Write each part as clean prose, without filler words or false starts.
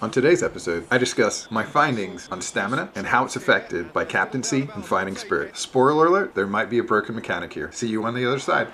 On today's episode, I discuss my findings on stamina and how it's affected by captaincy and fighting spirit. Spoiler alert, there might be a broken mechanic here. See you on the other side.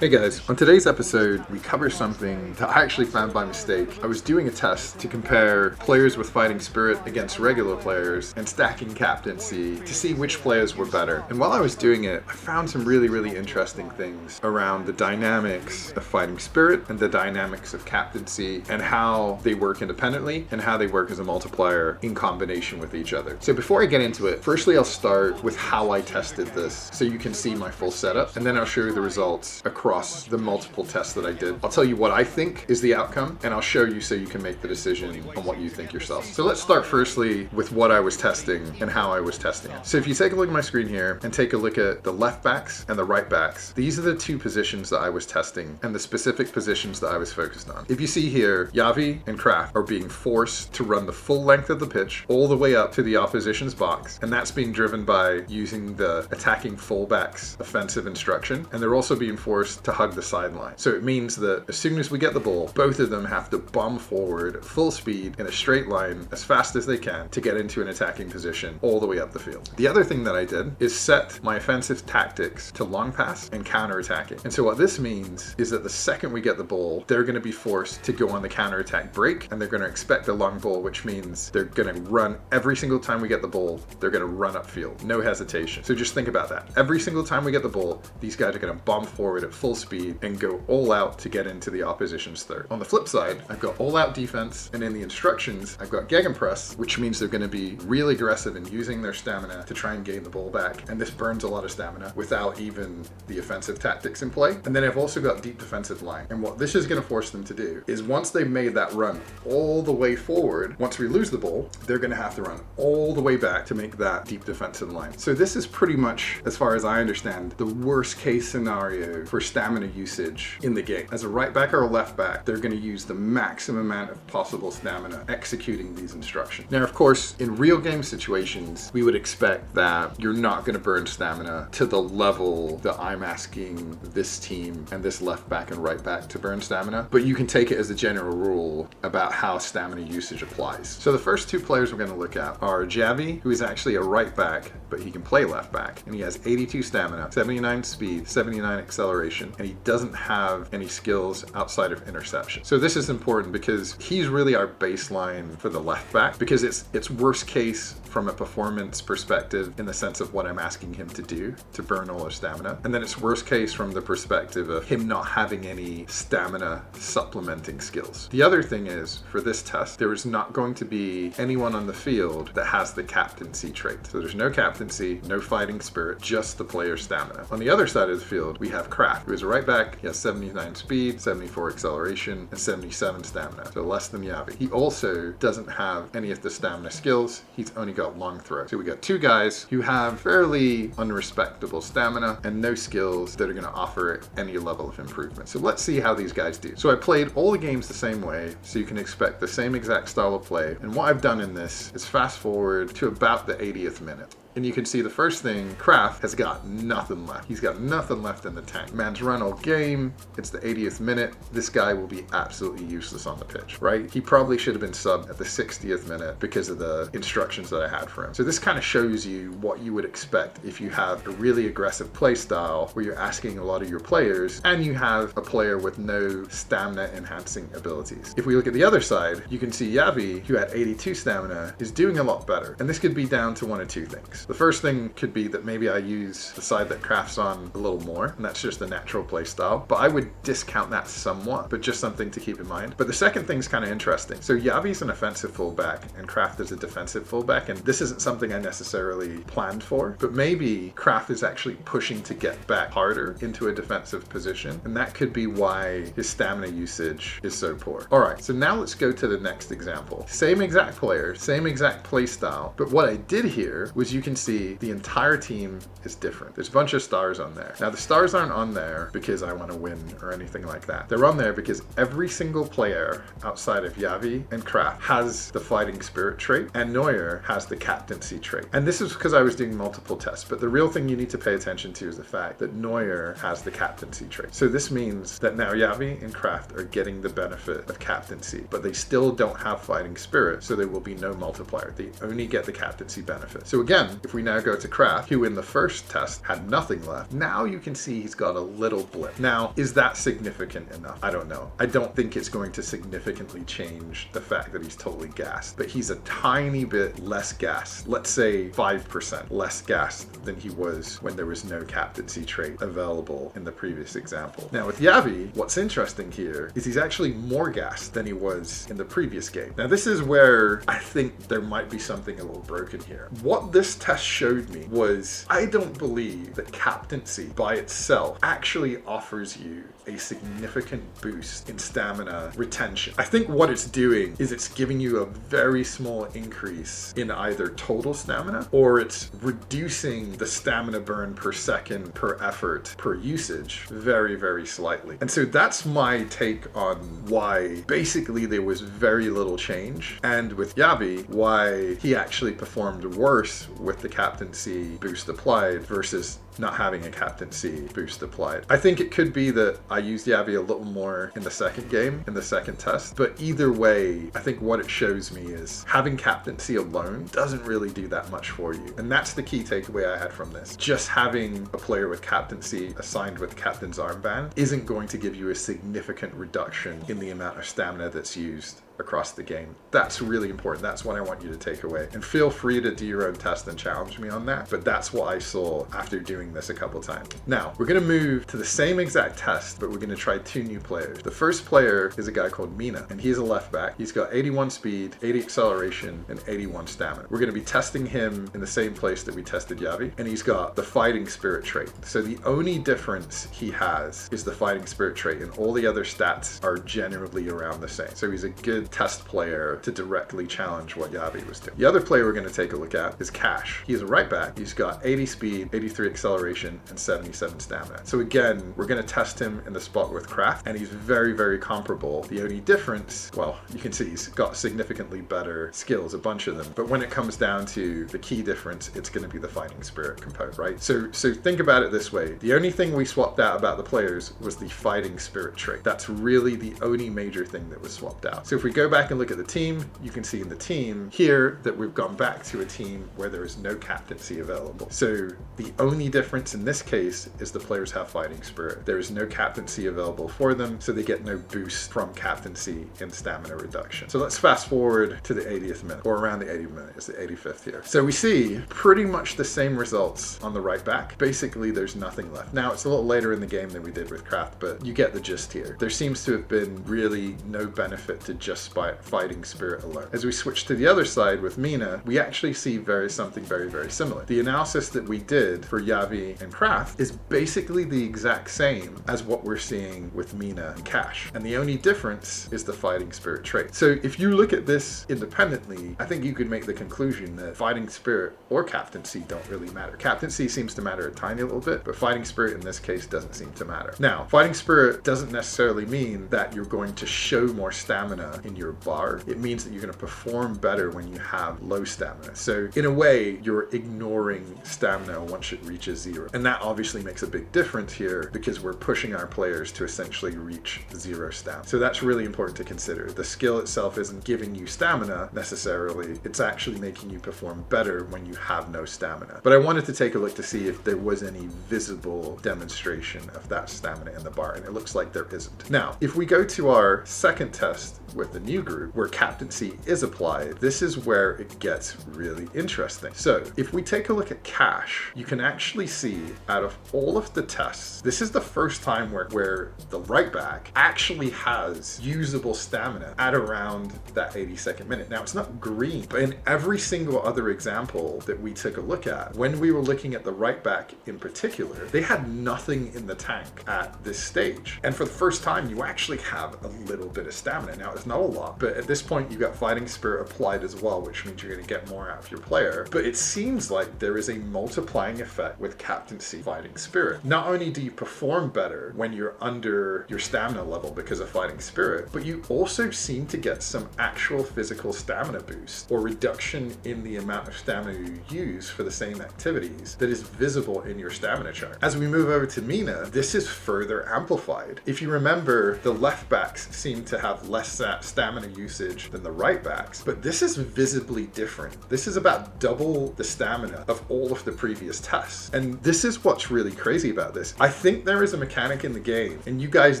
Hey guys, on today's episode, we cover something that I actually found by mistake. I was doing a test to compare players with fighting spirit against regular players and stacking captaincy to see which players were better. And while I was doing it, I found some really interesting things around the dynamics of fighting spirit and the dynamics of captaincy and how they work independently and how they work as a multiplier in combination with each other. So before I get into it, firstly I'll start with how I tested this so you can see my full setup, and then I'll show you the results across the multiple tests that I did. I'll tell you what I think is the outcome, and I'll show you so you can make the decision on what you think yourself. So let's start firstly with what I was testing and how I was testing it. So if you take a look at my screen here and take a look at the left backs and the right backs, these are the two positions that I was testing and the specific positions that I was focused on. If you see here, Yavi and Kraft are being forced to run the full length of the pitch all the way up to the opposition's box, and that's being driven by using the attacking fullback's offensive instruction, and they're also being forced to hug the sideline. So it means that as soon as we get the ball, both of them have to bomb forward at full speed in a straight line as fast as they can to get into an attacking position all the way up the field. The other thing that I did is set my offensive tactics to long pass and counter attacking. And so what this means is that the second we get the ball, they're going to be forced to go on the counter attack break, and they're going to expect a long ball, which means they're going to run every single time we get the ball. They're going to run upfield, no hesitation. So just think about that. Every single time we get the ball, these guys are going to bomb forward at full speed and go all out to get into the opposition's third. On the flip side, I've got all out defense, and in the instructions, I've got gegenpress, which means they're going to be really aggressive in using their stamina to try and gain the ball back. And this burns a lot of stamina without even the offensive tactics in play. And then I've also got deep defensive line. And what this is going to force them to do is once they've made that run all the way forward, once we lose the ball, they're going to have to run all the way back to make that deep defensive line. So this is pretty much, as far as I understand, the worst case scenario for stamina usage in the game. As a right back or a left back, they're going to use the maximum amount of possible stamina executing these instructions. Now, of course, in real game situations, we would expect that you're not going to burn stamina to the level that I'm asking this team and this left back and right back to burn stamina, but you can take it as a general rule about how stamina usage applies. So the first two players we're going to look at are Javi, who is actually a right back, but he can play left back, and he has 82 stamina, 79 speed, 79 acceleration, and he doesn't have any skills outside of interception. So this is important because he's really our baseline for the left back, because it's worst case from a performance perspective in the sense of what I'm asking him to do to burn all his stamina, and then it's worst case from the perspective of him not having any stamina supplementing skills. The other thing is, for this test, there is not going to be anyone on the field that has the captaincy trait. So there's no captaincy, no fighting spirit, just the player's stamina. On the other side of the field, we have Kraft, who is a right back. He has 79 speed, 74 acceleration, and 77 stamina, so less than Yavi. He also doesn't have any of the stamina skills. He's only got long throw. So we got two guys who have fairly unrespectable stamina and no skills that are going to offer any level of improvement. So let's see how these guys do. So I played all the games the same way, so you can expect the same exact style of play. And what I've done in this is fast forward to about the 80th minute. And you can see the first thing, Kraft has got nothing left. He's got nothing left in the tank. Man's run all game. It's the 80th minute. This guy will be absolutely useless on the pitch, right? He probably should have been subbed at the 60th minute because of the instructions that I had for him. So this kind of shows you what you would expect if you have a really aggressive play style where you're asking a lot of your players and you have a player with no stamina enhancing abilities. If we look at the other side, you can see Yavi, who had 82 stamina, is doing a lot better. And this could be down to one of two things. The first thing could be that maybe I use the side that Kraft's on a little more, and that's just the natural play style, but I would discount that somewhat, but just something to keep in mind. But the second thing's kind of interesting. So Yavi's an offensive fullback and Kraft is a defensive fullback, and this isn't something I necessarily planned for, but maybe Kraft is actually pushing to get back harder into a defensive position, and that could be why his stamina usage is so poor. All right, so now let's go to the next example. Same exact player, same exact play style, but what I did here was you can can see, the entire team is different. There's a bunch of stars on there. Now, the stars aren't on there because I want to win or anything like that. They're on there because every single player outside of Yavi and Kraft has the fighting spirit trait, and Neuer has the captaincy trait. And this is because I was doing multiple tests, but the real thing you need to pay attention to is the fact that Neuer has the captaincy trait. So this means that now Yavi and Kraft are getting the benefit of captaincy, but they still don't have fighting spirit, so there will be no multiplier. They only get the captaincy benefit. So again, if we now go to Kraft, who in the first test had nothing left, now you can see he's got a little blip. Now, is that significant enough? I don't know. I don't think it's going to significantly change the fact that he's totally gassed, but he's a tiny bit less gassed. Let's say 5% less gassed than he was when there was no captaincy trait available in the previous example. Now with Yavi, what's interesting here is he's actually more gassed than he was in the previous game. Now this is where I think there might be something a little broken here. What this test showed me was I don't believe that captaincy by itself actually offers you a significant boost in stamina retention. I think what it's doing is it's giving you a very small increase in either total stamina, or it's reducing the stamina burn per second per effort per usage very, very slightly. And so that's my take on why basically there was very little change, and with Yavi, why he actually performed worse with the captaincy boost applied versus not having a captaincy boost applied. I think it could be that I used Yavi a little more in the second game, in the second test, but either way, I think what it shows me is having captaincy alone doesn't really do that much for you. And that's the key takeaway I had from this. Just having a player with captaincy assigned with captain's armband isn't going to give you a significant reduction in the amount of stamina that's used across the game. That's really important. That's what I want you to take away. And feel free to do your own test and challenge me on that. But that's what I saw after doing this a couple times. Now, we're going to move to the same exact test, but we're going to try two new players. The first player is a guy called Mina, and he's a left back. He's got 81 speed, 80 acceleration, and 81 stamina. We're going to be testing him in the same place that we tested Yavi, and he's got the fighting spirit trait. So the only difference he has is the fighting spirit trait, and all the other stats are generally around the same. So he's a good test player to directly challenge what Yavi was doing. The other player we're going to take a look at is Cash. He is a right back. He's got 80 speed, 83 acceleration, and 77 stamina. So again, we're going to test him in the spot with Kraft, and he's very, very comparable. The only difference, well, you can see he's got significantly better skills, a bunch of them. But when it comes down to the key difference, it's going to be the fighting spirit component, right? So think about it this way. The only thing we swapped out about the players was the fighting spirit trait. That's really the only major thing that was swapped out. So if we go back and look at the team, you can see in the team here that we've gone back to a team where there is no captaincy available. So the only difference in this case is the players have fighting spirit. There is no captaincy available for them, so they get no boost from captaincy and stamina reduction. So let's fast forward to the 80th minute, or around the 80th minute, it's the 85th here. So we see pretty much the same results on the right back. Basically, there's nothing left. Now, it's a little later in the game than we did with Kraft, but you get the gist here. There seems to have been really no benefit to just fighting spirit alone. As we switch to the other side with Mina, we actually see something very, very similar. The analysis that we did for Yavi and Kraft is basically the exact same as what we're seeing with Mina and Cash. And the only difference is the fighting spirit trait. So if you look at this independently, I think you could make the conclusion that fighting spirit or captaincy don't really matter. Captaincy seems to matter a tiny little bit, but fighting spirit in this case doesn't seem to matter. Now, fighting spirit doesn't necessarily mean that you're going to show more stamina in your bar. It means that you're going to perform better when you have low stamina. So in a way, you're ignoring stamina once it reaches zero. And that obviously makes a big difference here because we're pushing our players to essentially reach zero stamina. So that's really important to consider. The skill itself isn't giving you stamina necessarily. It's actually making you perform better when you have no stamina. But I wanted to take a look to see if there was any visible demonstration of that stamina in the bar, and it looks like there isn't. Now, if we go to our second test with the new group where captaincy is applied, this is where it gets really interesting. So if we take a look at Cash, you can actually actually see out of all of the tests, this is the first time where the right back actually has usable stamina at around that 82nd minute. Now, it's not green, but in every single other example that we took a look at, when we were looking at the right back in particular, they had nothing in the tank at this stage. And for the first time, you actually have a little bit of stamina. Now, it's not a lot, but at this point, you got Fighting Spirit applied as well, which means you're going to get more out of your player. But it seems like there is a multiplying effect with Captaincy Fighting Spirit. Not only do you perform better when you're under your stamina level because of Fighting Spirit, but you also seem to get some actual physical stamina boost or reduction in the amount of stamina you use for the same activities that is visible in your stamina chart. As we move over to Mina, this is further amplified. If you remember, the left backs seem to have less stamina usage than the right backs, but this is visibly different. This is about double the stamina of all of the previous tests. And this is what's really crazy about this. I think there is a mechanic in the game, and you guys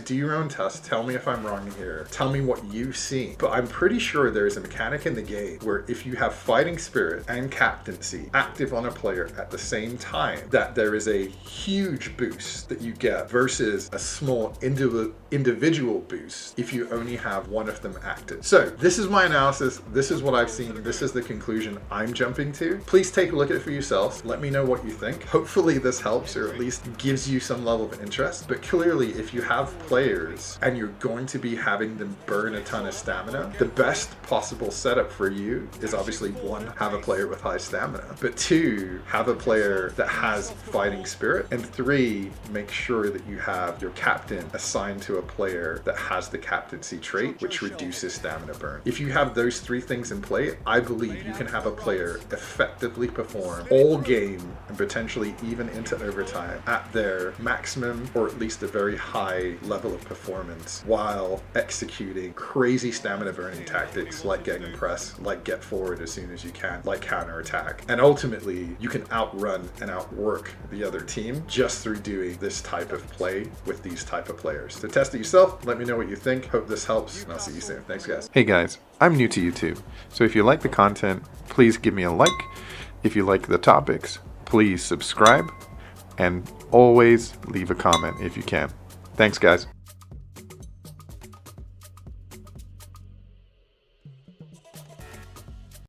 do your own tests. Tell me if I'm wrong here. Tell me what you've seen. But I'm pretty sure there is a mechanic in the game where if you have Fighting Spirit and Captaincy active on a player at the same time, that there is a huge boost that you get versus a small individual boost if you only have one of them active. So this is my analysis. This is what I've seen. This is the conclusion I'm jumping to. Please take a look at it for yourselves. Let me know what you think. Hopefully this helps, or at least gives you some level of interest. But clearly, if you have players and you're going to be having them burn a ton of stamina, the best possible setup for you is obviously, one, have a player with high stamina, but two, have a player that has Fighting Spirit, and three, make sure that you have your captain assigned to a player that has the captaincy trait, which reduces stamina burn. If you have those three things in play, I believe you can have a player effectively perform all game and potentially even into overtime at their maximum, or at least a very high level of performance, while executing crazy stamina burning tactics like getting press, like get forward as soon as you can, like counter attack. And ultimately, you can outrun and outwork the other team just through doing this type of play with these type of players. So test it yourself. Let me know what you think. Hope this helps, and I'll see you soon. Thanks, guys. Hey guys, I'm new to YouTube, so if you like the content, please give me a like. If you like the topics, please subscribe, and always leave a comment if you can. Thanks, guys.